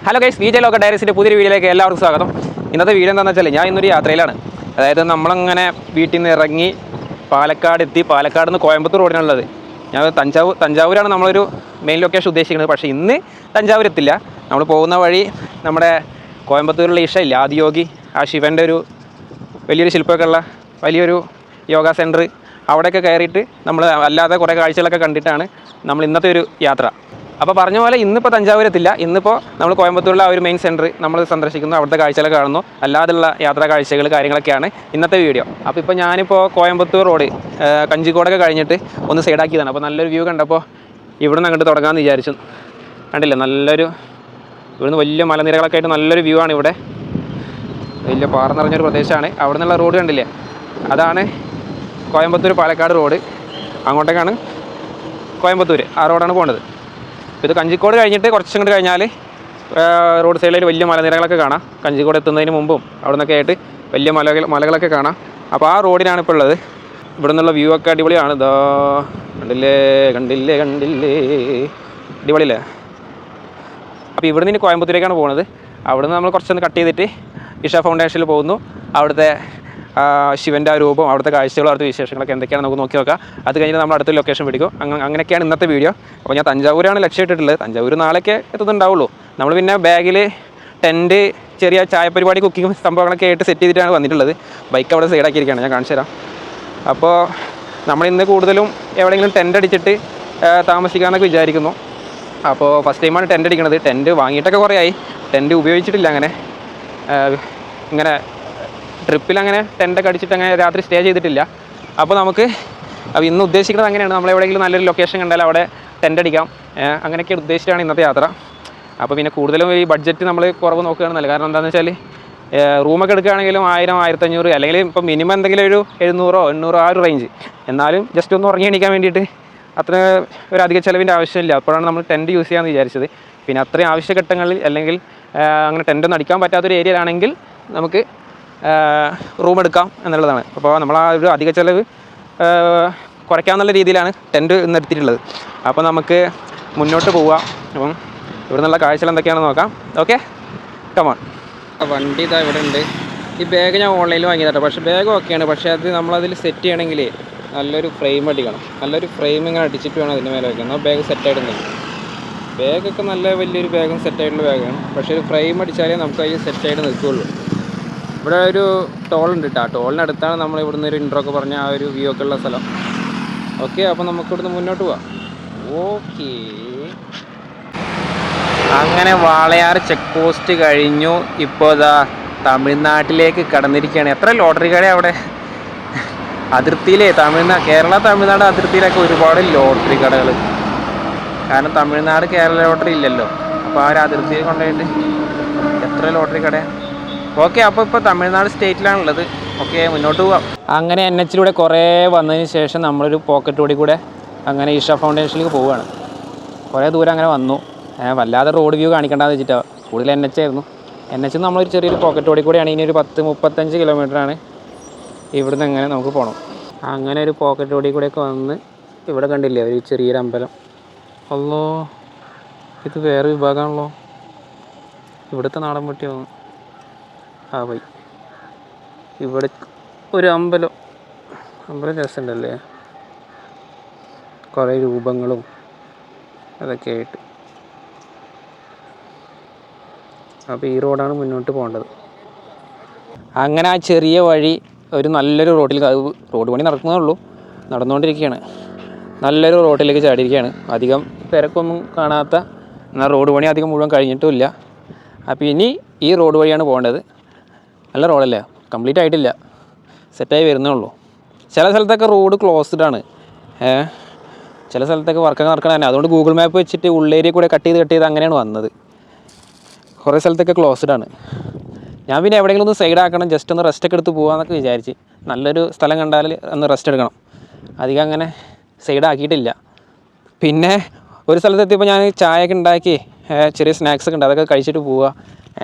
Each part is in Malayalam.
ഹലോ ഗൈസ്, വിജയ് ലോക ഡയറീസിൻ്റെ പുതിയൊരു വീഡിയോയിലേക്ക് എല്ലാവർക്കും സ്വാഗതം. ഇന്നത്തെ വീഡിയോ എന്താണെന്ന് വെച്ചാൽ ഞാൻ ഇന്നൊരു യാത്രയിലാണ്. അതായത് നമ്മളങ്ങനെ വീട്ടിൽ നിന്ന് ഇറങ്ങി പാലക്കാട് എത്തി. പാലക്കാട് നിന്ന് കോയമ്പത്തൂർ റോഡിനുള്ളത്. ഞാൻ തഞ്ചാവൂരാണ് നമ്മളൊരു മെയിൻ ലൊക്കേഷൻ ഉദ്ദേശിക്കുന്നത്. പക്ഷേ ഇന്ന് തഞ്ചാവൂർ എത്തില്ല. നമ്മൾ പോകുന്ന വഴി നമ്മുടെ കോയമ്പത്തൂരിലുള്ള ഇല്ല ആദിയോഗി, ആ ശിവൻ്റെ ഒരു വലിയൊരു ശില്പമൊക്കെ ഉള്ള വലിയൊരു യോഗ സെൻറ്റർ, അവിടെയൊക്കെ കയറിയിട്ട് നമ്മൾ അല്ലാതെ കുറേ കാഴ്ചകളൊക്കെ കണ്ടിട്ടാണ് നമ്മൾ ഇന്നത്തെ ഒരു യാത്ര. അപ്പോൾ പറഞ്ഞ പോലെ ഇന്നിപ്പോൾ തഞ്ചാവൂരെത്തില്ല. ഇന്നിപ്പോൾ നമ്മൾ കോയമ്പത്തൂരിലെ ആ ഒരു മെയിൻ സെൻറ്റർ നമ്മൾ സന്ദർശിക്കുന്നു, അവിടുത്തെ കാഴ്ചകളൊക്കെ കാണുന്നു. അല്ലാതെയുള്ള യാത്രാ കാഴ്ചകൾ കാര്യങ്ങളൊക്കെയാണ് ഇന്നത്തെ വീഡിയോ. അപ്പോൾ ഇപ്പോൾ ഞാനിപ്പോൾ കോയമ്പത്തൂർ റോഡ് കഞ്ചിക്കോടൊക്കെ കഴിഞ്ഞിട്ട് ഒന്ന് സൈഡാക്കിയതാണ്. അപ്പോൾ നല്ലൊരു വ്യൂ കണ്ടപ്പോൾ ഇവിടുന്ന് അങ്ങോട്ട് തുടങ്ങാമെന്ന് വിചാരിച്ചു. കണ്ടില്ല, നല്ലൊരു ഇവിടുന്ന് വലിയ മലനിരകളൊക്കെ ആയിട്ട് നല്ലൊരു വ്യൂ ആണ്. ഇവിടെ വലിയ പാറ നിറഞ്ഞൊരു പ്രദേശമാണ്. അവിടെ നിന്നുള്ള റോഡ് കണ്ടില്ലേ, അതാണ് കോയമ്പത്തൂർ പാലക്കാട് റോഡ്. അങ്ങോട്ടേക്കാണ് കോയമ്പത്തൂർ, ആ റോഡാണ് പോകേണ്ടത്. അപ്പോൾ ഇത് കഞ്ചിക്കോട് കഴിഞ്ഞിട്ട് കുറച്ചും കൂടി കഴിഞ്ഞാൽ റോഡ് സൈഡിൽ വലിയ മലനിരകളൊക്കെ കാണാം. കഞ്ചിക്കോട് എത്തുന്നതിന് മുമ്പും അവിടെ നിന്നൊക്കെ ആയിട്ട് വലിയ മലകളൊക്കെ കാണാം. അപ്പോൾ ആ റോഡിനാണ് ഇപ്പോൾ ഉള്ളത്. ഇവിടെ നിന്നുള്ള വ്യൂ ഒക്കെ അടിപൊളിയാണ്. ഇതാ കണ്ടില്ലേ കണ്ടില്ലേ കണ്ടില്ലേ, അടിപൊളിയല്ലേ. അപ്പോൾ ഇവിടെ നിന്ന് കോയമ്പത്തൂരേക്കാണ് പോകുന്നത്. അവിടെ നിന്ന് നമ്മൾ കുറച്ചൊന്ന് കട്ട് ചെയ്തിട്ട് ഇഷ ഫൗണ്ടേഷനിൽ പോകുന്നു. അവിടുത്തെ ശിവൻ്റെ ആ രൂപം, അവിടുത്തെ കാഴ്ചകളും അവിടുത്തെ വിശേഷങ്ങളൊക്കെ എന്തൊക്കെയാണ് നമുക്ക് നോക്കി നോക്കാം. അത് കഴിഞ്ഞ് നമ്മൾ അടുത്ത ലൊക്കേഷൻ പിടിക്കും. അങ്ങനെയൊക്കെയാണ് ഇന്നത്തെ വീഡിയോ. അപ്പോൾ ഞാൻ തഞ്ചാവൂരാണ് ലക്ഷ്യമിട്ടിട്ടുള്ളത്. തഞ്ചാവൂർ നാളേക്ക് എത്തുന്നുണ്ടാവുള്ളൂ. നമ്മൾ പിന്നെ ബാഗിൽ ടെൻറ്റ്, ചെറിയ ചായപരിപാടി, കുക്കിംഗ് സംഭവങ്ങളൊക്കെ ആയിട്ട് സെറ്റ് ചെയ്തിട്ടാണ് വന്നിട്ടുള്ളത്. ബൈക്ക് അവിടെ സൈഡാക്കിയിരിക്കുകയാണ്, ഞാൻ കാണിച്ചു തരാം. അപ്പോൾ നമ്മളിന്ന് കൂടുതലും എവിടെയെങ്കിലും ടെൻ്റ് അടിച്ചിട്ട് താമസിക്കാമെന്നൊക്കെ വിചാരിക്കുന്നു. അപ്പോൾ ഫസ്റ്റ് ടൈമാണ് ടെൻ്റ് അടിക്കുന്നത്. ടെൻറ്റ് വാങ്ങിയിട്ടൊക്കെ കുറേ ആയി, ടെൻറ്റ് ഉപയോഗിച്ചിട്ടില്ല. ഇങ്ങനെ ട്രിപ്പിലങ്ങനെ ടെൻ്റൊക്കെ അടിച്ചിട്ട് അങ്ങനെ രാത്രി സ്റ്റേ ചെയ്തിട്ടില്ല. അപ്പോൾ ഇന്ന് ഉദ്ദേശിക്കുന്നത് അങ്ങനെയാണ്. നമ്മൾ എവിടെയെങ്കിലും നല്ലൊരു ലൊക്കേഷൻ കണ്ടാൽ അവിടെ ടെൻ്റ് അടിക്കാം, അങ്ങനെയൊക്കെ ഉദ്ദേശിച്ചാണ് ഇന്നത്തെ യാത്ര. അപ്പോൾ പിന്നെ കൂടുതലും ഈ ബഡ്ജറ്റ് നമ്മൾ കുറവ് നോക്കുകയാണ് നല്ലത്. കാരണം എന്താണെന്ന് വെച്ചാൽ റൂമൊക്കെ എടുക്കുകയാണെങ്കിലും 1000, 1500, അല്ലെങ്കിൽ ഇപ്പോൾ മിനിമം എന്തെങ്കിലും ഒരു 700, 800 ആ ഒരു റേഞ്ച്. എന്നാലും ജസ്റ്റ് ഒന്ന് ഉറങ്ങി എണീക്കാൻ വേണ്ടിയിട്ട് അത്ര ഒരു അധിക ചിലവിൻ്റെ ആവശ്യമില്ല. അപ്പോഴാണ് നമ്മൾ ടെൻറ്റ് യൂസ് ചെയ്യാമെന്ന് വിചാരിച്ചത്. പിന്നെ അത്രയും ആവശ്യഘട്ടങ്ങളിൽ അല്ലെങ്കിൽ അങ്ങനെ ടെൻ്റൊന്നും അടിക്കാൻ പറ്റാത്തൊരു ഏരിയയിലാണെങ്കിൽ നമുക്ക് റൂം എടുക്കാം എന്നുള്ളതാണ്. അപ്പോൾ നമ്മൾ ആ ഒരു അധിക ചിലവ് കുറയ്ക്കാമെന്നുള്ള രീതിയിലാണ് ടെൻറ്റ് ഇന്ന് എടുത്തിട്ടുള്ളത്. അപ്പോൾ നമുക്ക് മുന്നോട്ട് പോവാം. അപ്പം ഇവിടെ നിന്നുള്ള കാഴ്ചകൾ എന്തൊക്കെയാണെന്ന് നോക്കാം. Okay, come on. വണ്ടി ഇതാ ഇവിടെ ഉണ്ട്. ഈ ബാഗ് ഞാൻ ഓൺലൈനിൽ വാങ്ങിയതാട്ടോ. പക്ഷേ ബാഗ് ഓക്കെയാണ്. പക്ഷേ അത് നമ്മളതിൽ സെറ്റ് ചെയ്യണമെങ്കിൽ നല്ലൊരു ഫ്രെയിം അടിക്കണം. നല്ലൊരു ഫ്രെയിം ഇങ്ങനെ അടിച്ചിട്ട് വേണം അതിൻ്റെ മേലെ വയ്ക്കണം. ബാഗ് സെറ്റായിടുന്നില്ല. ബാഗൊക്കെ നല്ല വലിയൊരു ബാഗും സെറ്റായിട്ടുള്ള ബാഗാണ്. പക്ഷേ ഒരു ഫ്രെയിം അടിച്ചാലേ നമുക്ക് അതിൽ സെറ്റായിട്ട് നിൽക്കുകയുള്ളൂ. ഇവിടെ ഒരു ടോളുണ്ട് കേട്ടോ. ആ ടോളിനടുത്താണ് നമ്മൾ ഇവിടുന്ന് ഒരു ഇൻട്രോ ഒക്കെ പറഞ്ഞ ആ ഒരു വ്യൂ ഒക്കെ ഉള്ള സ്ഥലം. ഓക്കെ, അപ്പോൾ നമുക്ക് ഇവിടുന്ന് മുന്നോട്ട് പോവാം. ഓക്കെ, അങ്ങനെ വാളയാർ ചെക്ക് പോസ്റ്റ് കഴിഞ്ഞു. ഇപ്പോൾ ഇതാ തമിഴ്നാട്ടിലേക്ക് കടന്നിരിക്കുകയാണ്. എത്ര ലോട്ടറി കട അവിടെ അതിർത്തിയിലേ, കേരള തമിഴ്നാട് അതിർത്തിയിലൊക്കെ ഒരുപാട് ലോട്ടറി കടകൾ. കാരണം തമിഴ്നാട് കേരള ലോട്ടറി ഇല്ലല്ലോ. അപ്പോൾ ആ ഒരു അതിർത്തിയിൽ കൊണ്ടുപോയിട്ട് എത്ര ലോട്ടറി കടയാണ്. ഓക്കെ, അപ്പോൾ ഇപ്പോൾ തമിഴ്നാട് സ്റ്റേറ്റിലാണുള്ളത്. ഓക്കെ, മുന്നോട്ട് പോവാം. അങ്ങനെ NH-ലൂടെ കുറേ വന്നതിന് ശേഷം നമ്മളൊരു പോക്കറ്റ് റോഡിൽ കൂടെ അങ്ങനെ ഇഷ ഫൗണ്ടേഷനിലേക്ക് പോവുകയാണ്. കുറേ ദൂരം അങ്ങനെ വന്നു. വല്ലാതെ റോഡ് വ്യൂ കാണിക്കേണ്ടതെന്ന് വെച്ചിട്ടാണ്. കൂടുതൽ NH ആയിരുന്നു. NH നമ്മളൊരു ചെറിയൊരു പോക്കറ്റ് റോഡിൽ കൂടെയാണ്. ഇനി ഒരു 10-35 കിലോമീറ്ററാണ് ഇവിടുന്ന് എങ്ങനെ നമുക്ക് പോകണം. അങ്ങനെ ഒരു പോക്കറ്റ് റോഡിൽ കൂടെയൊക്കെ വന്ന് ഇവിടെ കണ്ടില്ലേ ഒരു ചെറിയൊരു അമ്പലം. അല്ലോ, ഇത് വേറെ വിഭാഗമാണല്ലോ. ഇവിടുത്തെ നാടൻ പട്ടിയാണ്. ആ വൈ ഇവിടെ ഒരു അമ്പലം രസമുണ്ടല്ലേ, കുറേ രൂപങ്ങളും അതൊക്കെ ആയിട്ട്. അപ്പോൾ ഈ റോഡാണ് മുന്നോട്ട് പോകേണ്ടത്. അങ്ങനെ ആ ചെറിയ വഴി ഒരു നല്ലൊരു റോഡ് പണി നടക്കുന്നേ ഉള്ളൂ, നടന്നുകൊണ്ടിരിക്കുകയാണ്. നല്ലൊരു റോഡിലേക്ക് ചാടിയിരിക്കുകയാണ്. അധികം തിരക്കൊന്നും കാണാത്ത, എന്നാൽ റോഡ് പണി അധികം മുഴുവൻ കഴിഞ്ഞിട്ടുമില്ല. അപ്പോൾ ഇനി ഈ റോഡ് വഴിയാണ് പോകേണ്ടത്. നല്ല റോഡല്ലേ, കംപ്ലീറ്റ് ആയിട്ടില്ല, സെറ്റായി വരുന്നേ ഉള്ളൂ. ചില സ്ഥലത്തൊക്കെ റോഡ് ക്ലോസ്ഡ് ആണ്. ചില സ്ഥലത്തൊക്കെ വർക്കൊക്കെ നടക്കണം തന്നെ. അതുകൊണ്ട് ഗൂഗിൾ മാപ്പ് വെച്ചിട്ട് ഉള്ളേരിയ കൂടെ കട്ട് ചെയ്ത് അങ്ങനെയാണ് വന്നത്. കുറേ സ്ഥലത്തൊക്കെ ക്ലോസ്ഡ് ആണ്. ഞാൻ പിന്നെ എവിടെയെങ്കിലും ഒന്ന് സൈഡാക്കണം, ജസ്റ്റ് ഒന്ന് റെസ്റ്റൊക്കെ എടുത്ത് പോകാമെന്നൊക്കെ വിചാരിച്ച്. നല്ലൊരു സ്ഥലം കണ്ടാൽ ഒന്ന് റെസ്റ്റ് എടുക്കണം. അധികം അങ്ങനെ സൈഡാക്കിയിട്ടില്ല. പിന്നെ ഒരു സ്ഥലത്തെത്തിയപ്പോൾ ഞാൻ ചായയൊക്കെ ഉണ്ടാക്കി ചെറിയ സ്നാക്സൊക്കെ ഉണ്ട്, അതൊക്കെ കഴിച്ചിട്ട് പോവുക.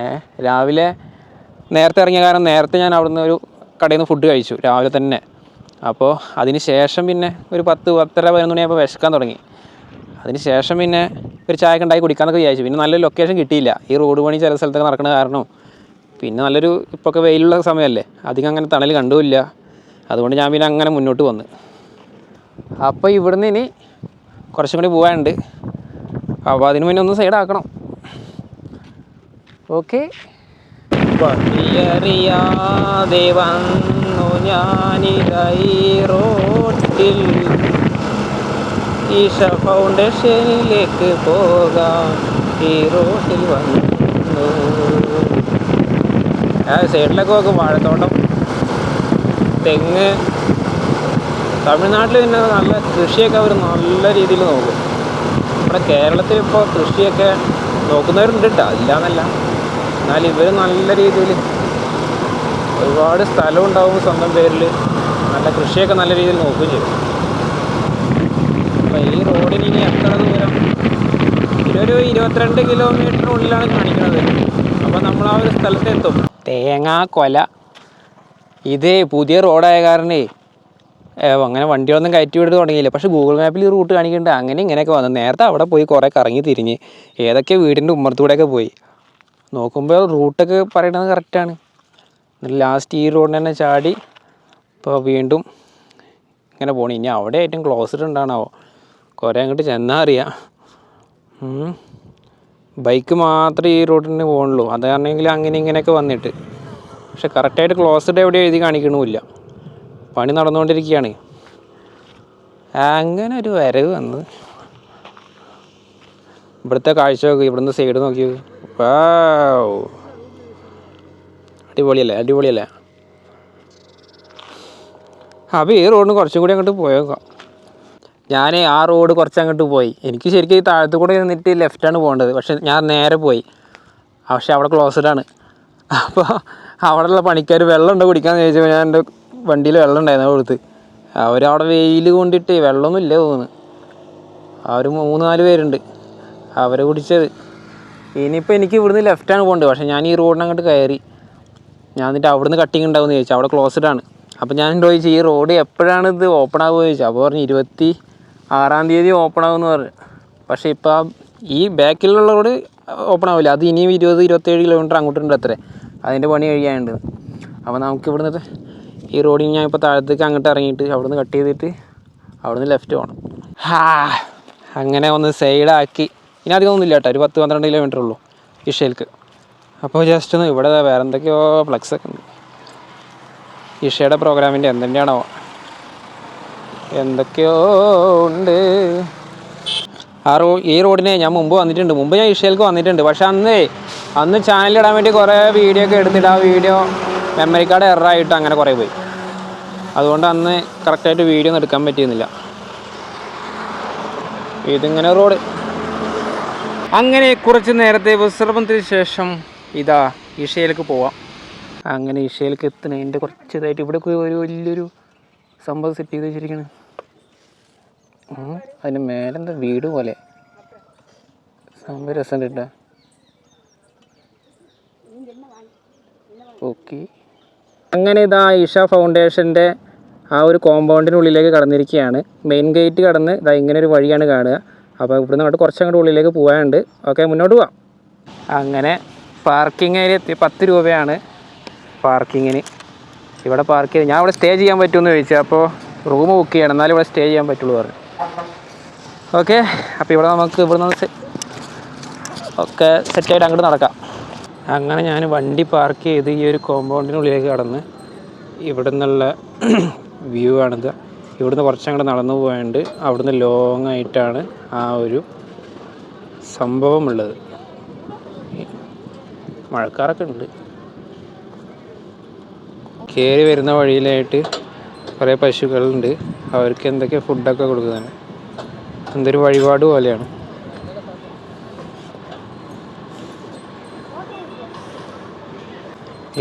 രാവിലെ നേരത്തെ ഇറങ്ങിയ കാരണം നേരത്തെ ഞാൻ അവിടുന്ന് ഒരു കടയിൽ നിന്ന് ഫുഡ് കഴിച്ചു രാവിലെ തന്നെ. അപ്പോൾ അതിന് ശേഷം പിന്നെ ഒരു 10-10:30-11 മണിയായപ്പോൾ വിശക്കാൻ തുടങ്ങി. അതിന് ശേഷം പിന്നെ ഒരു ചായ ഉണ്ടാക്കി കുടിക്കാമെന്നൊക്കെ വിചാരിച്ചു. പിന്നെ നല്ലൊരു ലൊക്കേഷൻ കിട്ടിയില്ല. ഈ റോഡ് പണി ചില സ്ഥലത്തൊക്കെ നടക്കുന്ന കാരണം. പിന്നെ നല്ലൊരു ഇപ്പോഴൊക്കെ വെയിലുള്ള സമയമല്ലേ, അധികം അങ്ങനെ തണൽ കണ്ടുമില്ല. അതുകൊണ്ട് ഞാൻ പിന്നെ അങ്ങനെ മുന്നോട്ട് വന്ന്. അപ്പോൾ ഇവിടുന്ന് ഇനി കുറച്ചും കൂടി പോകാനുണ്ട്. അപ്പോൾ അതിന് മുന്നേ ഒന്ന് സൈഡാക്കണം. ഓക്കെ. വഴിയറിയാതെ വന്നു ഞാനിതായി റോട്ടിൽ, ഈശ ഫൗണ്ടേഷനിലേക്ക് പോകാം ഈ റോട്ടിൽ വന്നു. സൈഡിലൊക്കെ നോക്കും വാഴത്തോട്ടം, തെങ്ങ്. തമിഴ്നാട്ടിൽ പിന്നെ നല്ല കൃഷിയൊക്കെ അവർ നല്ല രീതിയിൽ നോക്കും. നമ്മുടെ കേരളത്തിൽ ഇപ്പോൾ കൃഷിയൊക്കെ നോക്കുന്നവരുണ്ട് കേട്ടോ, ഇല്ലയെന്നല്ല. എന്നാൽ ഇവർ നല്ല രീതിയിൽ ഒരുപാട് സ്ഥലം ഉണ്ടാവും സ്വന്തം പേരിൽ, നല്ല കൃഷിയൊക്കെ നല്ല രീതിയിൽ നോക്കുകയും ചെയ്യും. അപ്പോൾ ഈ റോഡിന് ഇനി എത്ര ദൂരം, ഒരു 22 കിലോമീറ്ററിനുള്ളിലാണ് കാണിക്കുന്നത്. അപ്പോൾ നമ്മൾ ആ ഒരു സ്ഥലത്തെത്തും. തേങ്ങാ കൊല. ഇത് പുതിയ റോഡായ കാരണേ അങ്ങനെ വണ്ടികളൊന്നും കയറ്റി വിട്ട് തുടങ്ങിയില്ല. പക്ഷേ ഗൂഗിൾ മാപ്പിൽ ഈ റൂട്ട് കാണിക്കുന്നുണ്ട്. അങ്ങനെ ഇങ്ങനെയൊക്കെ വന്നു. നേരത്തെ അവിടെ പോയി കുറേ കറങ്ങി തിരിഞ്ഞ് ഏതൊക്കെ വീടിൻ്റെ ഉമ്മറത്തൂടെയൊക്കെ പോയി നോക്കുമ്പോൾ റൂട്ടൊക്കെ പറയണത് കറക്റ്റാണ്. എന്നിട്ട് ലാസ്റ്റ് ഈ റോഡിന് തന്നെ ചാടി ഇപ്പോൾ വീണ്ടും ഇങ്ങനെ പോകണം. ഇനി അവിടെ ഏറ്റവും ക്ലോസ്ഡ് ഉണ്ടാണാവോ, കുറേ അങ്ങോട്ട് ചെന്നാൽ അറിയാം. ബൈക്ക് മാത്രമേ ഈ റോഡിന് പോകുന്നുള്ളൂ. അത് കാരണമെങ്കിൽ അങ്ങനെ ഇങ്ങനെയൊക്കെ വന്നിട്ട്. പക്ഷെ കറക്റ്റായിട്ട് ക്ലോസ്ഡ് എവിടെ എഴുതി കാണിക്കണമില്ല. പണി നടന്നുകൊണ്ടിരിക്കുകയാണ്. അങ്ങനെ ഒരു വരവ് വന്ന് ഇവിടുത്തെ കാഴ്ച നോക്കി, ഇവിടുന്ന് സൈഡ് നോക്കി. അടിപൊളിയല്ലേ, അടിപൊളിയല്ലേ. അപ്പോൾ ഈ റോഡിന് കുറച്ചും കൂടി അങ്ങോട്ട് പോയേക്കാം. ഞാൻ ആ റോഡ് കുറച്ചങ്ങോട്ട് പോയി. എനിക്ക് ശരിക്കും ഈ താഴത്തു കൂടെ നിന്നിട്ട് ലെഫ്റ്റാണ് പോകേണ്ടത്. പക്ഷെ ഞാൻ നേരെ പോയി. പക്ഷെ അവിടെ ക്ലോസ്ഡാണ്. അപ്പോൾ അവിടെയുള്ള പണിക്കാർ വെള്ളം ഉണ്ടോ കുടിക്കാമെന്ന് ചോദിച്ചപ്പോൾ ഞാൻ എൻ്റെ വണ്ടിയിൽ വെള്ളം ഉണ്ടായിരുന്നു കൊടുത്ത്. അവരവിടെ വെയിൽ കൊണ്ടിട്ട് വെള്ളമൊന്നും ഇല്ല തോന്നുന്നു. അവർ 3-4 പേരുണ്ട്, അവരെ കുടിച്ചത്. ഇനിയിപ്പോൾ എനിക്ക് ഇവിടുന്ന് ലെഫ്റ്റാണ് പോകേണ്ടത്. പക്ഷേ ഞാൻ ഈ റോഡിന് അങ്ങോട്ട് കയറി. ഞാൻ എന്നിട്ട് അവിടുന്ന് കട്ടിങ് ഉണ്ടാവുമെന്ന് ചോദിച്ചു. അവിടെ ക്ലോസ്ഡാണ്. അപ്പോൾ ഞാൻ ചോദിച്ചു ഈ റോഡ് എപ്പോഴാണ് ഇത് ഓപ്പൺ ആകുമെന്ന് ചോദിച്ചു. അപ്പോൾ പറഞ്ഞു 26-ാം തീയതി ഓപ്പൺ ആകുമെന്ന് പറഞ്ഞു. പക്ഷേ ഇപ്പോൾ ഈ ബാക്കിലുള്ള റോഡ് ഓപ്പൺ ആവില്ല. അത് ഇനിയും 20-27 കിലോമീറ്റർ അങ്ങോട്ടുണ്ട് അത്രേ. അതിൻ്റെ പണി കഴിയാനുണ്ട്. അപ്പോൾ നമുക്ക് ഇവിടുന്ന് ഈ റോഡിൽ ഞാൻ ഇപ്പോൾ താഴത്തേക്ക് അങ്ങോട്ട് ഇറങ്ങിയിട്ട് അവിടുന്ന് കട്ട് ചെയ്തിട്ട് അവിടുന്ന് ലെഫ്റ്റ് പോകണം. അങ്ങനെ ഒന്ന് സൈഡാക്കി. ഇനി അധികം ഒന്നുമില്ല കേട്ടോ, ഒരു 10-12 കിലോമീറ്റർ ഉള്ളൂ ഇഷയിലേക്ക്. അപ്പോൾ ജസ്റ്റ് ഒന്ന് ഇവിടെ വേറെ എന്തൊക്കെയോ ഫ്ലക്സൊക്കെ ഉണ്ട്. ഇഷയുടെ പ്രോഗ്രാമിൻ്റെ എന്തിൻ്റെയാണോ എന്തൊക്കെയോ ഉണ്ട്. ഈ റോഡിനെ ഞാൻ മുമ്പ് വന്നിട്ടുണ്ട്. മുമ്പ് ഞാൻ ഇഷയിലേക്ക് വന്നിട്ടുണ്ട്. പക്ഷെ അന്ന് ചാനലിടാൻ വേണ്ടി കുറേ വീഡിയോ ഒക്കെ എടുത്തിട്ട് ആ വീഡിയോ മെമ്മറി കാർഡ് എററായിട്ട് അങ്ങനെ കുറേ പോയി. അതുകൊണ്ട് അന്ന് കറക്റ്റായിട്ട് വീഡിയോ ഒന്നും എടുക്കാൻ പറ്റിയിരുന്നില്ല. ഇതിങ്ങനെ റോഡ്. അങ്ങനെ കുറച്ച് നേരത്തെ വിശ്രമത്തിന് ശേഷം ഇതാ ഇഷയിലേക്ക് പോവാം. അങ്ങനെ ഇഷയിലേക്ക് എത്തുന്നതിൻ്റെ കുറച്ച് ഇതായിട്ട് ഇവിടെ ഒരു വലിയൊരു സംഭവം സെറ്റ് ചെയ്ത് വെച്ചിരിക്കുകയാണ്. അതിന് മേലെന്താ വീട് പോലെ സംഭവം രസമുണ്ട് കേട്ടോ. ഓക്കെ. അങ്ങനെ ഇതാ ഇഷ ഫൗണ്ടേഷൻ്റെ ആ ഒരു കോമ്പൗണ്ടിനുള്ളിലേക്ക് കടന്നിരിക്കുകയാണ്. മെയിൻ ഗേറ്റ് കടന്ന് ഇതാ ഇങ്ങനെ ഒരു വഴിയാണ് കാണുക. അപ്പോൾ ഇവിടുന്ന് അങ്ങോട്ട് കുറച്ചങ്ങോട്ട് ഉള്ളിലേക്ക് പോകാനുണ്ട്. ഓക്കെ, മുന്നോട്ട് പോവാം. അങ്ങനെ പാർക്കിംഗ് ഏരിയ എത്തി. 10 രൂപയാണ് പാർക്കിങ്ങിന്. ഇവിടെ പാർക്ക് ചെയ്ത് ഞാൻ ഇവിടെ സ്റ്റേ ചെയ്യാൻ പറ്റുമെന്ന് ചോദിച്ചു. അപ്പോൾ റൂം ബുക്ക് ചെയ്യണം, എന്നാലും ഇവിടെ സ്റ്റേ ചെയ്യാൻ പറ്റുള്ളൂ പറഞ്ഞു. ഓക്കെ, അപ്പോൾ ഇവിടെ നമുക്ക് ഇവിടുന്ന് ഒക്കെ സെറ്റായിട്ട് അങ്ങോട്ട് നടക്കാം. അങ്ങനെ ഞാൻ വണ്ടി പാർക്ക് ചെയ്ത് ഈ ഒരു കോമ്പൗണ്ടിനുള്ളിലേക്ക് കടന്ന് ഇവിടെ നിന്നുള്ള വ്യൂ ആണിത്. ഇവിടുന്ന് കുറച്ചങ്ങോട്ട് നടന്നു പോയാണ്ട് അവിടുന്ന് ലോങ് ആയിട്ടാണ് ആ ഒരു സംഭവമുള്ളത്. മഴക്കാറൊക്കെ ഉണ്ട്. കയറി വരുന്ന വഴിയിലായിട്ട് കുറേ പശുക്കളുണ്ട്. അവർക്ക് എന്തൊക്കെ ഫുഡൊക്കെ കൊടുക്കുന്നതാണ്. എന്തൊരു വഴിപാട് പോലെയാണ്.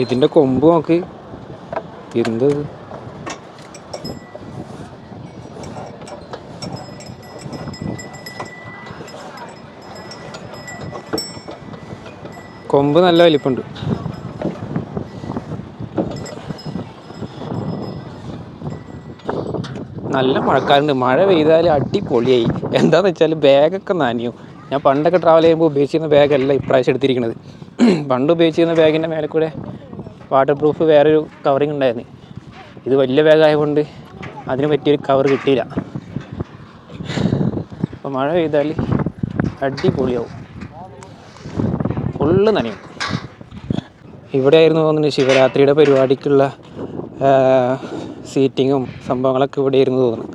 ഇതിൻ്റെ കൊമ്പ് നോക്ക്, എന്തത്. കൊമ്പ് നല്ല വലിപ്പമുണ്ട്. നല്ല മഴക്കാറുണ്ട്. മഴ പെയ്താൽ അടിപൊളിയായി. എന്താണെന്ന് വെച്ചാൽ ബാഗൊക്കെ നനയും. ഞാൻ പണ്ടൊക്കെ ട്രാവൽ ചെയ്യുമ്പോൾ ഉപയോഗിച്ചിരുന്ന ബാഗല്ല ഇപ്രാവശ്യം എടുത്തിരിക്കുന്നത്. പണ്ട് ഉപയോഗിച്ചിരുന്ന ബാഗിൻ്റെ മേലെ കൂടെ വാട്ടർ പ്രൂഫ് വേറൊരു കവറിങ് ഉണ്ടായിരുന്നു. ഇത് വലിയ ബാഗായതുകൊണ്ട് അതിന് പറ്റിയൊരു കവർ കിട്ടിയില്ല. അപ്പോൾ മഴ പെയ്താൽ അടിപൊളിയാവും, ഫുള്ള് നനയും. ഇവിടെ ആയിരുന്നു തോന്നുന്നുണ്ട് ശിവരാത്രിയുടെ പരിപാടിക്കുള്ള സീറ്റിങ്ങും സംഭവങ്ങളൊക്കെ ഇവിടെ ആയിരുന്നു തോന്നുന്നു.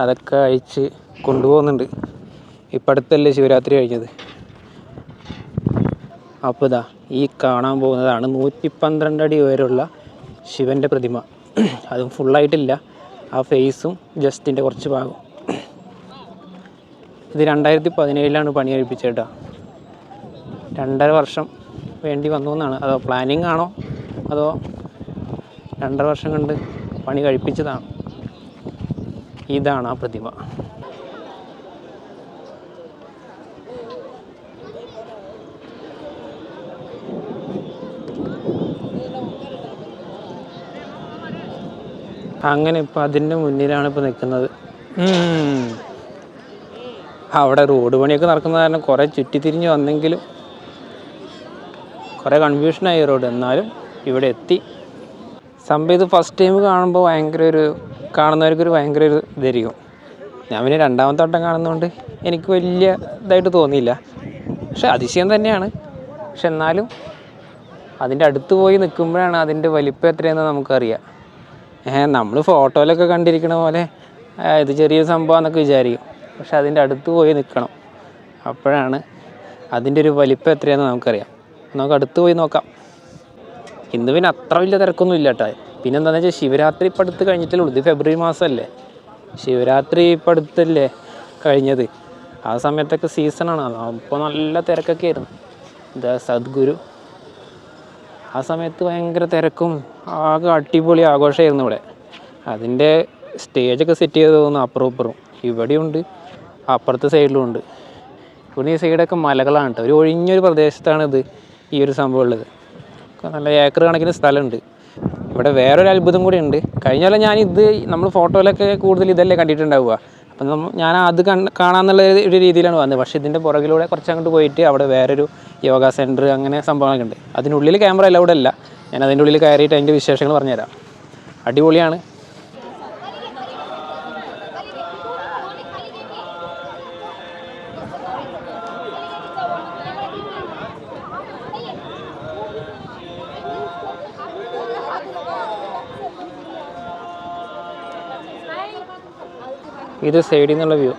അതൊക്കെ അഴിച്ച് കൊണ്ടുപോകുന്നുണ്ട്. ഇപ്പം അടുത്തല്ലേ ശിവരാത്രി കഴിഞ്ഞത്. അപ്പോൾ ഇതാ ഈ കാണാൻ പോകുന്നതാണ് 112 അടി ഉയരമുള്ള ശിവൻ്റെ പ്രതിമ. അതും ഫുള്ളായിട്ടില്ല, ആ ഫേസും ജസ്റ്റിൻ്റെ കുറച്ച് ഭാഗം. ഇത് 2017 പണി കഴിപ്പിച്ചേട്ടാ. 2.5 വർഷം വേണ്ടി വന്നു എന്നാണ്. അതോ പ്ലാനിങ് ആണോ അതോ 2.5 വർഷം കൊണ്ട് പണി കഴിപ്പിച്ചതാണ്. ഇതാണ് ആ പ്രതിമ. അങ്ങനെ ഇപ്പം അതിൻ്റെ മുന്നിലാണ് ഇപ്പോൾ നിൽക്കുന്നത്. അവിടെ റോഡ് പണിയൊക്കെ നടക്കുന്ന കാരണം കുറേ ചുറ്റിത്തിരിഞ്ഞ് വന്നെങ്കിലും കുറേ കൺഫ്യൂഷനായി റോഡ്. എന്നാലും ഇവിടെ എത്തി. സംഭവം ഇത് ഫസ്റ്റ് ടൈം കാണുമ്പോൾ കാണുന്നവർക്കൊരു ഭയങ്കര ഒരു ഇതായിരിക്കും. ഞാൻ പിന്നെ 2ാമത്തെ വട്ടം കാണുന്നതുകൊണ്ട് എനിക്ക് വലിയ ഇതായിട്ട് തോന്നിയില്ല. പക്ഷെ അതിശയം തന്നെയാണ്. പക്ഷെ എന്നാലും അതിൻ്റെ അടുത്ത് പോയി നിൽക്കുമ്പോഴാണ് അതിൻ്റെ വലിപ്പം എത്രയെന്ന് നമുക്കറിയാം. നമ്മൾ ഫോട്ടോയിലൊക്കെ കണ്ടിരിക്കണ പോലെ ഇത് ചെറിയ സംഭവമാണെന്നൊക്കെ വിചാരിക്കും. പക്ഷെ അതിൻ്റെ അടുത്ത് പോയി നിൽക്കണം, അപ്പോഴാണ് അതിൻ്റെ ഒരു വലിപ്പം എത്രയാണെന്ന് നമുക്കറിയാം. നമുക്ക് അടുത്ത് പോയി നോക്കാം. ഇന്ന് പിന്നെ അത്ര വലിയ തിരക്കൊന്നും ഇല്ല കേട്ടോ. പിന്നെ എന്താണെന്ന് വെച്ചാൽ ശിവരാത്രി ഇപ്പം അടുത്ത് കഴിഞ്ഞിട്ടല്ലേ ഉള്ളൂ. ഇത് ഫെബ്രുവരി മാസമല്ലേ, ശിവരാത്രി ഇപ്പം അടുത്തല്ലേ കഴിഞ്ഞത്. ആ സമയത്തൊക്കെ സീസണാണ്. അപ്പോൾ നല്ല തിരക്കൊക്കെ ആയിരുന്നു. എന്താ സദ്ഗുരു ആ സമയത്ത് ഭയങ്കര തിരക്കും ആകെ അടിപൊളി ആഘോഷമായിരുന്നു ഇവിടെ. അതിൻ്റെ സ്റ്റേജൊക്കെ സെറ്റ് ചെയ്ത് തോന്നുന്നു അപ്പുറവും ഇപ്പുറവും. ഇവിടെയുണ്ട്, അപ്പുറത്തെ സൈഡിലും ഉണ്ട്. ഇവിടെ ഈ സൈഡൊക്കെ മലകളാണ് കേട്ടോ. ഒരു ഒഴിഞ്ഞൊരു പ്രദേശത്താണിത് ഈ ഒരു സംഭവം ഉള്ളത്. നല്ല ഏക്കർ കണക്കിന് സ്ഥലമുണ്ട്. ഇവിടെ വേറൊരു അത്ഭുതം കൂടി ഉണ്ട്. കഴിഞ്ഞ ഞാനിത് നമ്മൾ ഫോട്ടോയിലൊക്കെ കൂടുതൽ ഇതല്ലേ കണ്ടിട്ടുണ്ടാവുക. അപ്പം ഞാൻ അത് കാണാമെന്നുള്ള ഒരു രീതിയിലാണ് വന്നത്. പക്ഷേ ഇതിൻ്റെ പുറകിലൂടെ കുറച്ചങ്ങോട്ട് പോയിട്ട് അവിടെ വേറൊരു യോഗ സെൻറ്റർ അങ്ങനെ സംഭവങ്ങളൊക്കെ ഉണ്ട്. അതിനുള്ളിൽ ക്യാമറ അലൗഡ് അല്ല. ഞാൻ അതിൻ്റെ ഉള്ളിൽ കയറിയിട്ട് അതിൻ്റെ വിശേഷങ്ങൾ പറഞ്ഞുതരാം. അടിപൊളിയാണ്. ഇത് സൈഡിൽ നിന്നുള്ള വ്യൂ.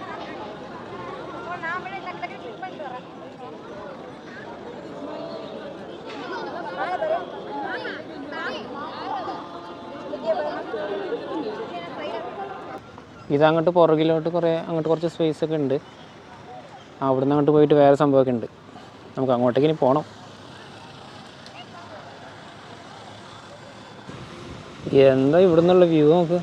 ഇതങ്ങോട്ട് പുറകിലോട്ട് അങ്ങോട്ട് കുറച്ച് സ്പേസ് ഒക്കെ ഉണ്ട്. അവിടെ നിന്ന് അങ്ങോട്ട് പോയിട്ട് വേറെ സംഭവമൊക്കെ ഉണ്ട്. നമുക്ക് അങ്ങോട്ടേക്ക് ഇനി പോകണം. എന്താ ഇവിടെ നിന്നുള്ള വ്യൂ നോക്ക്.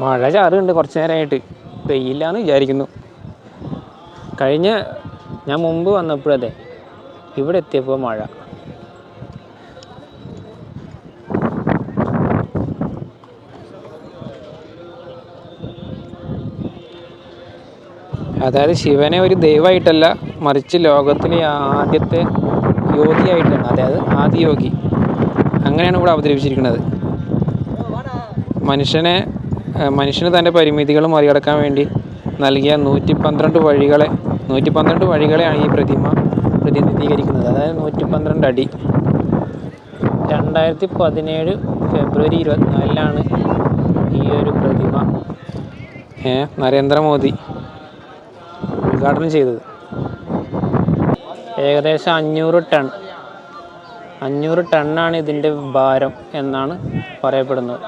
മഴ ചാറുണ്ട് കുറച്ച് നേരമായിട്ട്. പെയ്യില്ലാന്ന് വിചാരിക്കുന്നു. ഞാൻ മുമ്പ് വന്നപ്പോഴതെ ഇവിടെ എത്തിയപ്പോൾ മഴ. അതായത് ശിവനെ ഒരു ദൈവമായിട്ടല്ല, മറിച്ച് ലോകത്തിലെ ആദ്യത്തെ യോഗിയായിട്ടാണ്. അതായത് ആദിയോഗി, അങ്ങനെയാണ് ഇവിടെ അവതരിപ്പിച്ചിരിക്കുന്നത്. മനുഷ്യന് തൻ്റെ പരിമിതികൾ മറികടക്കാൻ വേണ്ടി നൽകിയ 112 വഴികളെയാണ് ഈ പ്രതിമ പ്രതിനിധീകരിക്കുന്നത്. അതായത് 112 അടി. 2017 ഫെബ്രുവരി 24 ഈ ഒരു പ്രതിമ നരേന്ദ്രമോദി ഉദ്ഘാടനം ചെയ്തത്. ഏകദേശം 500 ടണ്ണാണ് ഇതിൻ്റെ ഭാരം എന്നാണ് പറയപ്പെടുന്നത്.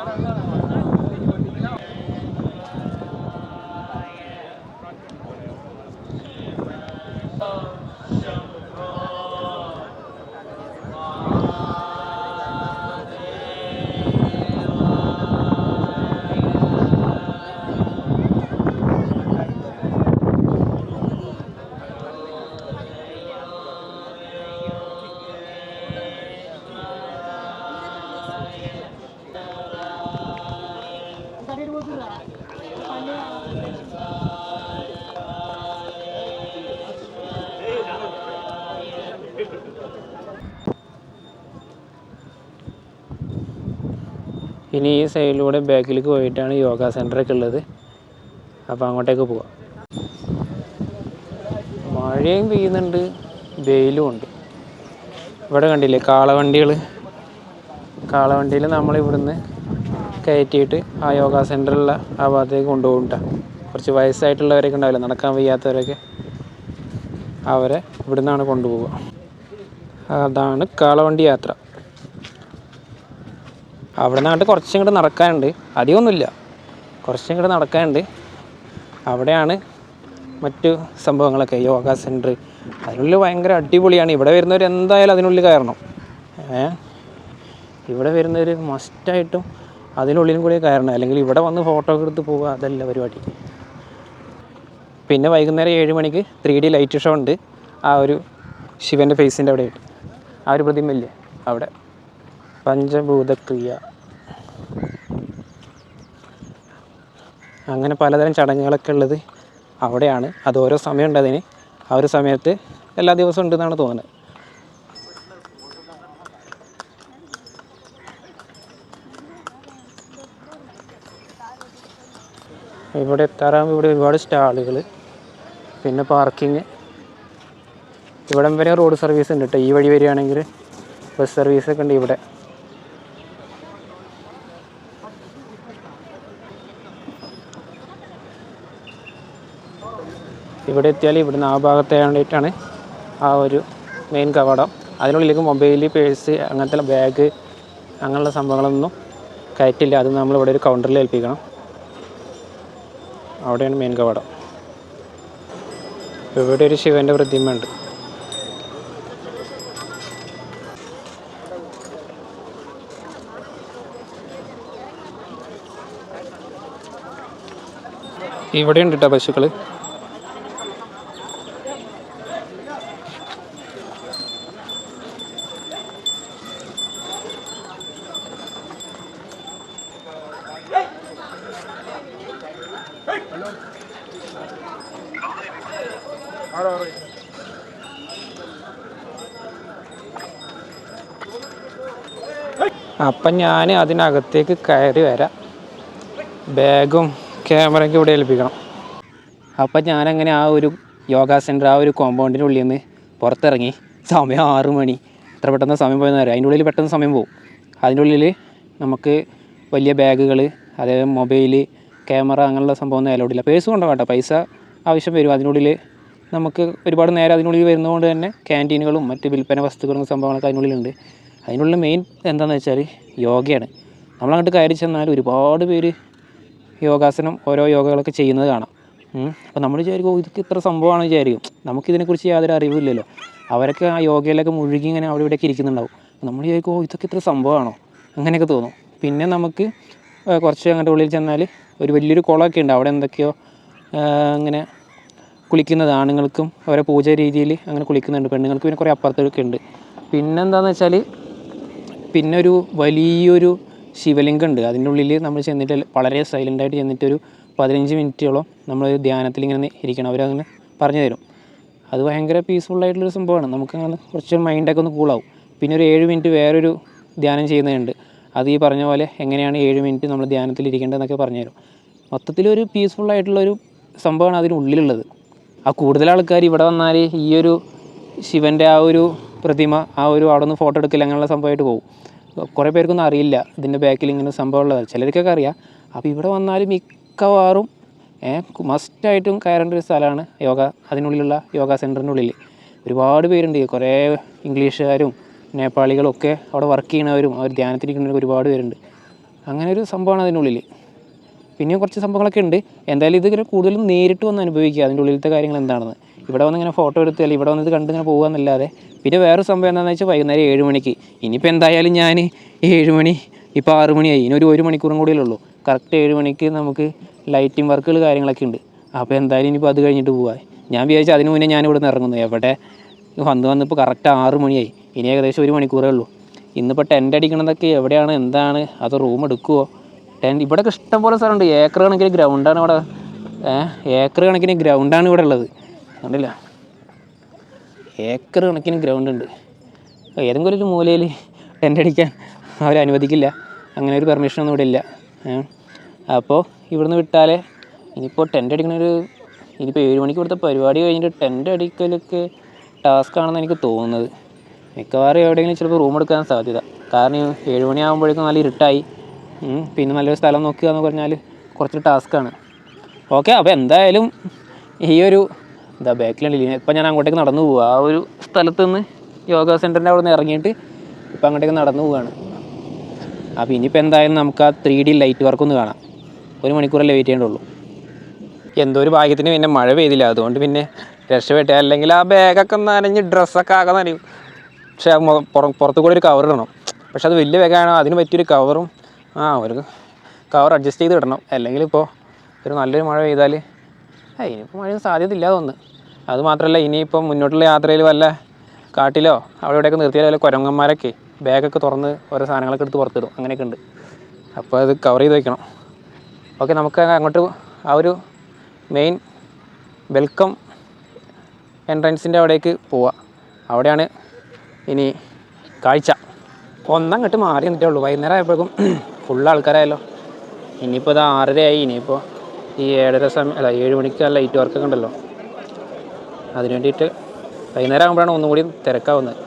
ഇനി ഈ സൈഡിലൂടെ ബാക്കിലേക്ക് പോയിട്ടാണ് യോഗ സെൻ്ററൊക്കെ ഉള്ളത്. അപ്പോൾ അങ്ങോട്ടേക്ക് പോവാം. മഴയും പെയ്യുന്നുണ്ട്, വെയിലും ഉണ്ട്. ഇവിടെ കണ്ടില്ലേ കാളവണ്ടിയിൽ നമ്മളിവിടുന്ന് കയറ്റിയിട്ട് ആ യോഗ സെൻ്ററിലുള്ള ആ ഭാഗത്തേക്ക് കൊണ്ടുപോകും. കുറച്ച് വയസ്സായിട്ടുള്ളവരൊക്കെ ഉണ്ടാവില്ല, നടക്കാൻ വയ്യാത്തവരൊക്കെ, അവരെ ഇവിടെ നിന്നാണ് കൊണ്ടുപോവുക. അതാണ് കാളവണ്ടി യാത്ര. അവിടെ നിന്നിട്ട് കുറച്ചും കൂടെ നടക്കാനുണ്ട്, അധികമൊന്നുമില്ല, കുറച്ചും കൂടെ നടക്കാനുണ്ട്. അവിടെയാണ് മറ്റു സംഭവങ്ങളൊക്കെ, യോഗ സെൻറ്റർ. അതിനുള്ളിൽ ഭയങ്കര അടിപൊളിയാണ്. ഇവിടെ വരുന്നവർ എന്തായാലും അതിനുള്ളിൽ കയറണം. ഇവിടെ വരുന്നവർ മസ്റ്റായിട്ടും അതിനുള്ളിലും കൂടി കയറണം, അല്ലെങ്കിൽ ഇവിടെ വന്ന് ഫോട്ടോ ഒക്കെ എടുത്ത് പോവുക, അതല്ല പരിപാടി. പിന്നെ വൈകുന്നേരം 7 മണിക്ക് 3D ലൈറ്റ് ഷോ ഉണ്ട്. ആ ഒരു ശിവൻ്റെ ഫേസിൻ്റെ അവിടെ ആയിട്ട് ആ ഒരു പ്രതിമയില്ലേ അവിടെ, പഞ്ചഭൂതക്രിയ, അങ്ങനെ പലതരം ചടങ്ങുകളൊക്കെ ഉള്ളത് അവിടെയാണ്. അത് ഓരോ സമയമുണ്ട് അതിന്. ആ ഒരു സമയത്ത് എല്ലാ ദിവസവും ഉണ്ടെന്നാണ് തോന്നുന്നത്. ഇവിടെ എത്താറാകുമ്പോൾ ഇവിടെ ഒരുപാട് സ്റ്റാളുകൾ, പിന്നെ പാർക്കിങ്. ഇവിടം വരെ റോഡ് സർവീസ് ഉണ്ട് കേട്ടോ. ഈ വഴി വരികയാണെങ്കിൽ ബസ് സർവീസൊക്കെ ഉണ്ട് ഇവിടെ. ഇവിടെ എത്തിയാൽ ഇവിടുന്ന് ആ ഭാഗത്തായിട്ടാണ് ആ ഒരു മെയിൻ കവാടം. അതിനുള്ളിലേക്ക് മൊബൈൽ, പേഴ്സ്, അങ്ങനത്തെ ബാഗ്, അങ്ങനെയുള്ള സംഭവങ്ങളൊന്നും കയറ്റില്ല. അത് നമ്മളിവിടെ ഒരു കൗണ്ടറിൽ ഏൽപ്പിക്കണം. അവിടെയാണ് മെയിൻ കവാടം. ഇവിടെ ഒരു ശിവൻ്റെ പ്രതിമ ഉണ്ട്. ഇവിടെ ഉണ്ട് കേട്ടോ പശുക്കൾ. അപ്പം ഞാൻ അതിനകത്തേക്ക് കയറി വരാം. ബാഗും ക്യാമറയ്ക്ക് ഇവിടെ ഏൽപ്പിക്കണം. അപ്പം ഞാനങ്ങനെ ആ ഒരു യോഗ സെൻറ്റർ, ആ ഒരു കോമ്പൗണ്ടിൻ്റെ ഉള്ളിൽ നിന്ന് പുറത്തിറങ്ങി. സമയം 6 മണി. എത്ര പെട്ടെന്ന് സമയം പോയെന്ന് അറിയാം. അതിൻ്റെ ഉള്ളിൽ പെട്ടെന്ന് സമയം പോകും. അതിൻ്റെ ഉള്ളിൽ നമുക്ക് വലിയ ബാഗുകൾ, അതായത് മൊബൈൽ, ക്യാമറ, അങ്ങനെയുള്ള സംഭവമൊന്നും അലൗഡ് ഇല്ല. പേഴ്സ് കൊണ്ടുപോകാം കേട്ടോ, പൈസ ആവശ്യം വരും. അതിനുള്ളിൽ നമുക്ക് ഒരുപാട് നേരം അതിനുള്ളിൽ വരുന്നതുകൊണ്ട് തന്നെ ക്യാൻറ്റീനുകളും മറ്റ് വിൽപ്പന വസ്തുക്കളും സംഭവങ്ങളൊക്കെ അതിനുള്ളിലുണ്ട്. അതിനുള്ള മെയിൻ എന്താണെന്ന് വെച്ചാൽ യോഗയാണ്. നമ്മളങ്ങോട്ട് കയറി ചെന്നാൽ ഒരുപാട് പേര് യോഗാസനം, ഓരോ യോഗകളൊക്കെ ചെയ്യുന്നത് കാണാം. അപ്പോൾ നമ്മൾ വിചാരിക്കും ഇതൊക്കെ ഇത്ര സംഭവമാണെന്ന് വിചാരിക്കും. നമുക്കിതിനെക്കുറിച്ച് യാതൊരു അറിവില്ലല്ലോ. അവരൊക്കെ ആ യോഗയിലൊക്കെ മുഴുകി ഇങ്ങനെ അവിടെ ഇവിടെയൊക്കെ ഇരിക്കുന്നുണ്ടാവും. നമ്മൾ വിചാരിക്കും ഇതൊക്കെ ഇത്ര സംഭവമാണോ, അങ്ങനെയൊക്കെ തോന്നും. പിന്നെ നമുക്ക് കുറച്ച് അങ്ങോട്ട് ഉള്ളിൽ ചെന്നാൽ ഒരു വലിയൊരു കുളമൊക്കെ ഉണ്ട്. അവിടെ എന്തൊക്കെയോ ഇങ്ങനെ കുളിക്കുന്നത്, ആണുങ്ങൾക്കും ഓരോ പൂജ രീതിയിൽ അങ്ങനെ കുളിക്കുന്നുണ്ട്. പെണ്ണുങ്ങൾക്ക് പിന്നെ കുറേ അപ്പുറത്തൊക്കെ ഉണ്ട്. പിന്നെന്താണെന്ന് വെച്ചാൽ പിന്നെ ഒരു വലിയൊരു ശിവലിംഗം ഉണ്ട്. അതിൻ്റെ ഉള്ളിൽ നമ്മൾ ചെന്നിട്ട് വളരെ സൈലൻ്റായിട്ട് ചെന്നിട്ടൊരു 15 മിനിറ്റോളം നമ്മൾ ധ്യാനത്തിൽ ഇങ്ങനെ ഇരിക്കണം. അവരങ്ങനെ പറഞ്ഞു തരും. അത് ഭയങ്കര പീസ്ഫുള്ളായിട്ടുള്ളൊരു സംഭവമാണ്. നമുക്കങ്ങനെ കുറച്ച് മൈൻഡൊക്കെ ഒന്ന് കൂളാവും. പിന്നെ ഒരു 7 മിനിറ്റ് വേറൊരു ധ്യാനം ചെയ്യുന്നതുണ്ട്. അത് ഈ പറഞ്ഞ പോലെ എങ്ങനെയാണ് 7 മിനിറ്റ് നമ്മൾ ധ്യാനത്തിലിരിക്കേണ്ടതെന്നൊക്കെ പറഞ്ഞു തരും. മൊത്തത്തിലൊരു പീസ്ഫുള്ളായിട്ടുള്ളൊരു സംഭവമാണ് അതിനുള്ളിലുള്ളത്. ആ കൂടുതൽ ആൾക്കാർ ഇവിടെ വന്നാൽ ഈ ഒരു ശിവൻ്റെ ആ ഒരു പ്രതിമ, ആ ഒരു അവിടെ നിന്ന് ഫോട്ടോ എടുക്കൽ, അങ്ങനെയുള്ള സംഭവമായിട്ട് പോകും. കുറേ പേർക്കൊന്നും അറിയില്ല ഇതിൻ്റെ ബാക്കിൽ ഇങ്ങനെ സംഭവമുള്ളത്. ചിലർക്കൊക്കെ അറിയാം. അപ്പോൾ ഇവിടെ വന്നാൽ മിക്കവാറും മസ്റ്റായിട്ടും കയറേണ്ട ഒരു സ്ഥലമാണ് യോഗ, അതിനുള്ളിലുള്ള യോഗ സെൻറ്ററിൻ്റെ ഉള്ളിൽ. ഒരുപാട് പേരുണ്ട്. കുറേ ഇംഗ്ലീഷുകാരും നേപ്പാളികളും ഒക്കെ അവിടെ വർക്ക് ചെയ്യണവരും അവർ ധ്യാനത്തിരിക്കുന്നവരും ഒരുപാട് പേരുണ്ട്. അങ്ങനെ ഒരു സംഭവമാണ് അതിനുള്ളിൽ. പിന്നെയും കുറച്ച് സംഭവങ്ങളൊക്കെ ഉണ്ട്. എന്തായാലും ഇതിങ്ങനെ കൂടുതലും നേരിട്ട് വന്ന് അനുഭവിക്കുക അതിൻ്റെ ഉള്ളിലത്തെ കാര്യങ്ങൾ എന്താണെന്ന്. ഇവിടെ വന്ന് ഇങ്ങനെ ഫോട്ടോ എടുത്ത് അല്ലെങ്കിൽ ഇവിടെ വന്നിട്ട് കണ്ടിങ്ങനെ പോകുക എന്നല്ലാതെ. പിന്നെ വേറൊരു സംഭവം എന്താണെന്ന് വെച്ചാൽ വൈകുന്നേരം 7 മണിക്ക്, ഇനിയിപ്പോൾ എന്തായാലും ഞാൻ 7 മണി, ഇപ്പോൾ 6 മണിയായി, ഇനി ഒരു 1 മണിക്കൂറും കൂടിയേ ഉള്ളൂ. കറക്റ്റ് 7 മണിക്ക് നമുക്ക് ലൈറ്റിംഗ് വർക്കുകൾ കാര്യങ്ങളൊക്കെ ഉണ്ട്. അപ്പോൾ എന്തായാലും ഇനിയിപ്പോൾ അത് കഴിഞ്ഞിട്ട് പോകാം. ഞാൻ വിചാരിച്ചു അതിന് മുന്നേ ഞാൻ ഇവിടെ നിന്ന് ഇറങ്ങുന്നു. എവിടെ വന്നിപ്പോൾ കറക്റ്റ് 6 മണിയായി. ഇനി ഏകദേശം 1 മണിക്കൂറേ ഉള്ളൂ. ഇന്നിപ്പോൾ ടെൻ്റ് അടിക്കണതൊക്കെ എവിടെയാണ്, എന്താണ്, അത് റൂം എടുക്കുമോ? ടെൻ്റ് ഇവിടെയൊക്കെ ഇഷ്ടംപോലെ സ്ഥലമുണ്ട്. ഏക്കർ കണക്കിന് ഗ്രൗണ്ടാണ് ഇവിടെ. ഏക്കർ കണക്കിന് ഗ്രൗണ്ടാണ് ഇവിടെ ഉള്ളത്. കണ്ടില്ല, ഏക്കർ കണക്കിന് ഗ്രൗണ്ട് ഉണ്ട്. ഏതെങ്കിലും ഒരു മൂലയിൽ ടെൻ്റ് അടിക്കാൻ അവർ അനുവദിക്കില്ല. അങ്ങനെ ഒരു പെർമിഷനൊന്നും ഇവിടെ ഇല്ല. അപ്പോൾ ഇവിടുന്ന് വിട്ടാലേ ഇനിയിപ്പോൾ ടെൻ്റ് അടിക്കണൊരു ഇനിയിപ്പോൾ 7 മണിക്ക് ഇവിടുത്തെ പരിപാടി കഴിഞ്ഞിട്ട് ടെൻ്റ് അടിക്കലൊക്കെ ടാസ്ക് ആണെന്ന് എനിക്ക് തോന്നുന്നത്. മിക്കവാറും എവിടെയെങ്കിലും ചിലപ്പോൾ റൂം എടുക്കാൻ സാധ്യത. കാരണം 7 മണിയാകുമ്പോഴേക്കും നല്ല ഇരുട്ടായി, പിന്നെ നല്ലൊരു സ്ഥലം നോക്കുക എന്ന് പറഞ്ഞാൽ കുറച്ച് ടാസ്ക്കാണ്. ഓക്കെ, അപ്പോൾ എന്തായാലും ഈ ഒരു ബാക്കിലുണ്ടല്ലേ, ഇപ്പം ഞാൻ അങ്ങോട്ടേക്ക് നടന്നു പോവുക. ആ ഒരു സ്ഥലത്ത് നിന്ന് യോഗ സെൻറ്ററിൻ്റെ അവിടെ നിന്ന് ഇറങ്ങിയിട്ട് ഇപ്പം അങ്ങോട്ടേക്ക് നടന്നു പോവുകയാണ്. അപ്പോൾ ഇനിയിപ്പോൾ എന്തായാലും നമുക്ക് ആ 3D ലൈറ്റ് വർക്കൊന്ന് കാണാം. 1 മണിക്കൂറല്ലേ വെയിറ്റ് ചെയ്യേണ്ടുള്ളൂ. എന്തോ ഒരു ഭാഗ്യത്തിന് പിന്നെ മഴ പെയ്തില്ല, അതുകൊണ്ട് പിന്നെ രക്ഷപ്പെട്ടെ. അല്ലെങ്കിൽ ആ ബാഗൊക്കെ നനഞ്ഞ് ഡ്രസ്സൊക്കെ ആകെ നനയും. പക്ഷേ പുറത്ത് കൂടെ ഒരു കവർ ഇടണം. പക്ഷെ അത് വലിയ ബാഗാണ്, അതിന് പറ്റിയൊരു കവറും ഒരു കവർ അഡ്ജസ്റ്റ് ചെയ്ത് ഇടണം. അല്ലെങ്കിൽ ഇപ്പോൾ ഒരു നല്ലൊരു മഴ പെയ്താൽ ഇനിയിപ്പോൾ മഴയൊന്നും സാധ്യത ഇല്ല തോന്നുന്നു. അതുമാത്രമല്ല, ഇനിയിപ്പം മുന്നോട്ടുള്ള യാത്രയിൽ വല്ല കാട്ടിലോ അവിടെ ഇവിടെയൊക്കെ നിർത്തിയാൽ വല്ല കുരങ്ങന്മാരൊക്കെ ബാഗൊക്കെ തുറന്ന് ഓരോ സാധനങ്ങളൊക്കെ എടുത്ത് പുറത്തിടും. അങ്ങനെയൊക്കെ ഉണ്ട്. അപ്പോൾ അത് കവർ ചെയ്ത് വയ്ക്കണം. ഓക്കെ, നമുക്ക് അങ്ങോട്ട് ആ ഒരു മെയിൻ വെൽക്കം എൻട്രൻസിൻ്റെ അവിടേക്ക് പോവാം. അവിടെയാണ് ഇനി കാഴ്ച. ഒന്നങ്ങോട്ട് മാറി നിന്നിട്ടേ ഉള്ളൂ. വൈകുന്നേരം ആയപ്പോഴേക്കും ഫുൾ ആൾക്കാരായല്ലോ. ഇനിയിപ്പോൾ ഇത് 6:30 ആയി. ഇനിയിപ്പോൾ ഈ 7 മണിക്ക് ലൈറ്റ് വർക്കൊക്കെ ഉണ്ടല്ലോ, അതിന് വേണ്ടിയിട്ട് വൈകുന്നേരം ആകുമ്പോഴാണ് ഒന്നും കൂടി തിരക്കാവുന്നത്.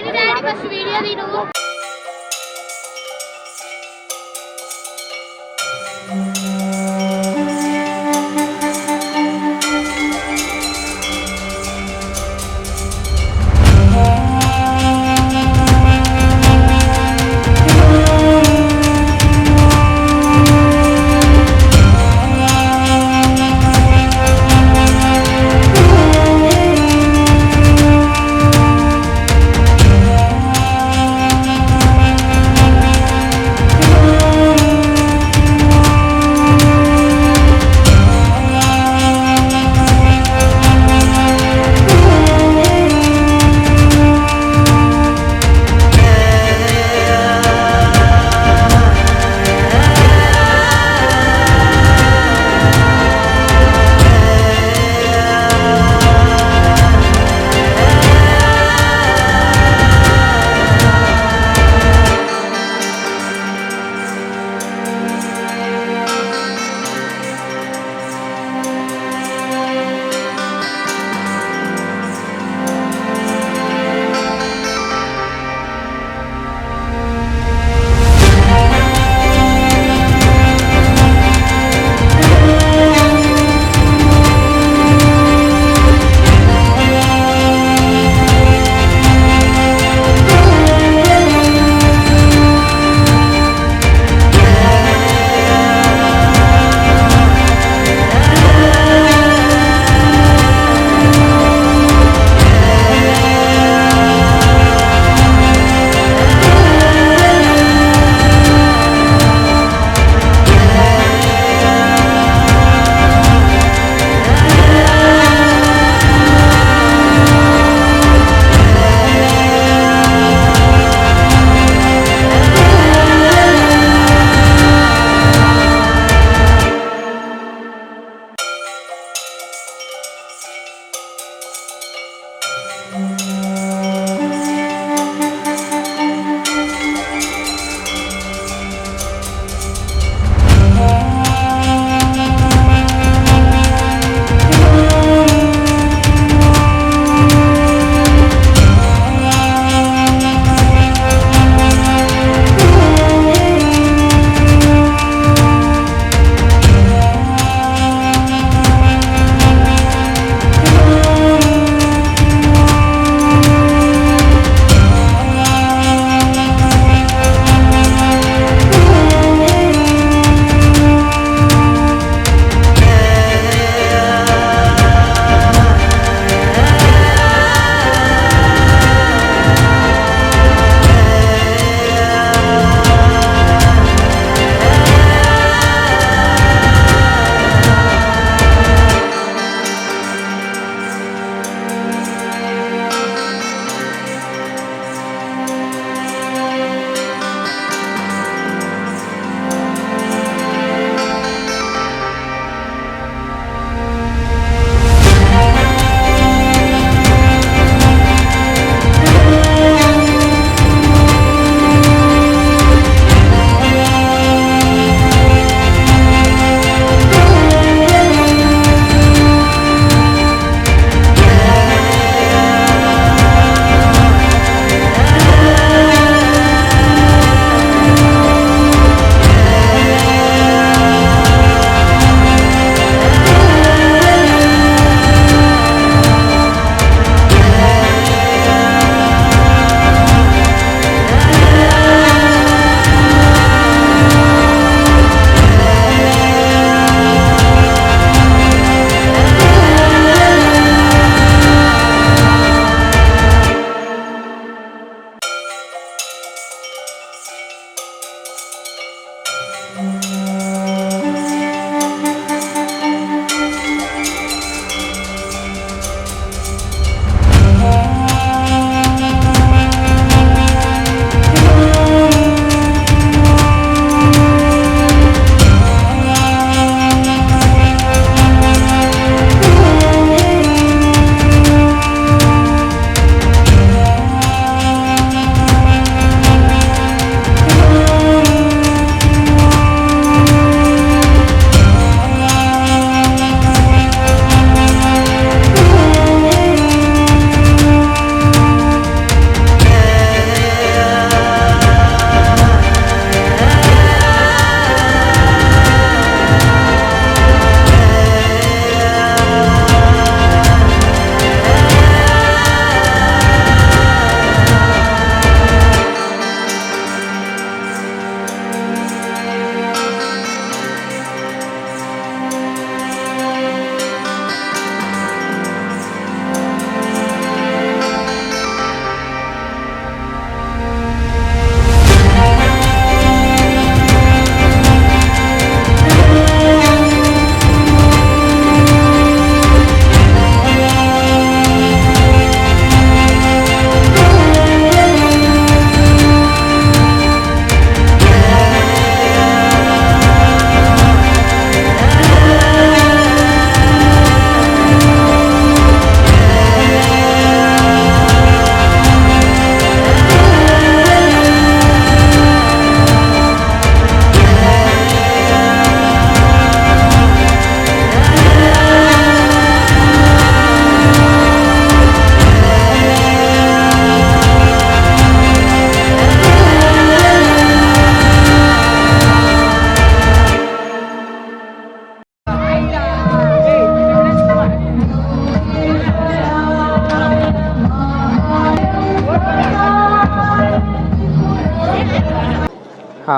Daddy, first video did you?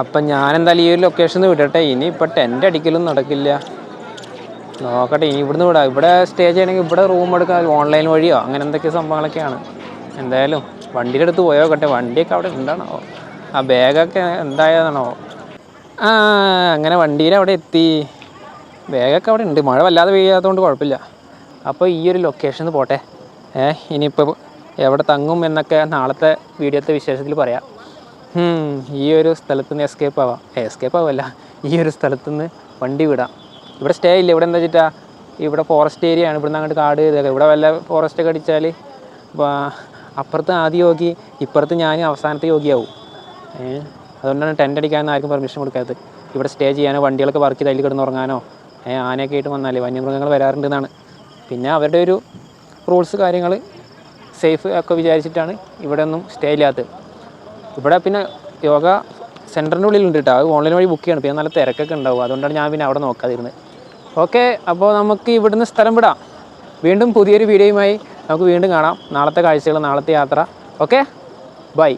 അപ്പം ഞാനെന്തായാലും ഈ ഒരു ലൊക്കേഷനിൽ വിടട്ടെ. ഇനി ഇപ്പോൾ ടെൻ്റ് അടിക്കലും നടക്കില്ല. നോക്കട്ടെ, ഇനി ഇവിടുന്ന് വിടാം. ഇവിടെ സ്റ്റേ ചെയ്യണമെങ്കിൽ ഇവിടെ റൂം എടുക്കാൻ ഓൺലൈൻ വഴിയോ അങ്ങനെ എന്തൊക്കെ സംഭവങ്ങളൊക്കെയാണ്. എന്തായാലും വണ്ടിയുടെ അടുത്ത് പോയോക്കട്ടെ. വണ്ടിയൊക്കെ അവിടെ ഉണ്ടാണോ, ആ ബാഗൊക്കെ എന്തായതാണോ. അങ്ങനെ വണ്ടീൻ്റെ അവിടെ എത്തി. ബാഗൊക്കെ അവിടെ ഉണ്ട്. മഴ വല്ലാതെ പെയ്യാത്തതുകൊണ്ട് കുഴപ്പമില്ല. അപ്പോൾ ഈ ഒരു ലൊക്കേഷനിൽ പോട്ടെ. ഇനിയിപ്പോൾ എവിടെ തങ്ങും എന്നൊക്കെ നാളത്തെ വീഡിയോത്തെ വിശേഷത്തിൽ പറയാം. ഈ ഒരു സ്ഥലത്ത് നിന്ന് എസ്കേപ്പ് ആവുമല്ല, ഈ ഒരു സ്ഥലത്ത് നിന്ന് വണ്ടി വിടാം. ഇവിടെ സ്റ്റേ ഇല്ല. ഇവിടെ എന്താ വെച്ചിട്ടാ, ഇവിടെ ഫോറസ്റ്റ് ഏരിയ ആണ്. ഇവിടുന്ന് അങ്ങോട്ട് കാട് ഇതൊക്കെ. ഇവിടെ വല്ല ഫോറസ്റ്റൊക്കെ അടിച്ചാൽ അപ്പുറത്ത് ആദ്യ യോഗി, ഇപ്പുറത്ത് ഞാൻ അവസാനത്തെ യോഗിയാവും. അതുകൊണ്ടാണ് ടെൻ്റ് അടിക്കാനൊന്നും ആർക്കും പെർമിഷൻ കൊടുക്കാത്തത്. ഇവിടെ സ്റ്റേ ചെയ്യാനോ വണ്ടികളൊക്കെ പാർക്ക് ചെയ്ത് അതിൽ കിടന്നുറങ്ങാനോ ആനയൊക്കെ ആയിട്ട് വന്നാലേ വന്യമൃഗങ്ങൾ വരാറുണ്ടെന്നാണ്. പിന്നെ അവരുടെ ഒരു റൂൾസ് കാര്യങ്ങൾ സേഫ് ഒക്കെ വിചാരിച്ചിട്ടാണ് ഇവിടെ ഒന്നും സ്റ്റേ ഇല്ലാത്തത്. ഇവിടെ പിന്നെ യോഗ സെൻറ്ററിൻ്റെ ഉള്ളിലുണ്ട് കേട്ടോ. അത് ഓൺലൈൻ വഴി ബുക്ക് ചെയ്യണം. പിന്നെ നല്ല തിരക്കൊക്കെ ഉണ്ടാവും. അതുകൊണ്ടാണ് ഞാൻ പിന്നെ അവിടെ നോക്കാതിരുന്നത്. ഓക്കെ, അപ്പോൾ നമുക്ക് ഇവിടുന്ന് സ്ഥലം വിടാം. വീണ്ടും പുതിയൊരു വീഡിയോയുമായി നമുക്ക് വീണ്ടും കാണാം. നാളത്തെ കാഴ്ചകൾ, നാളത്തെ യാത്ര. Okay, by.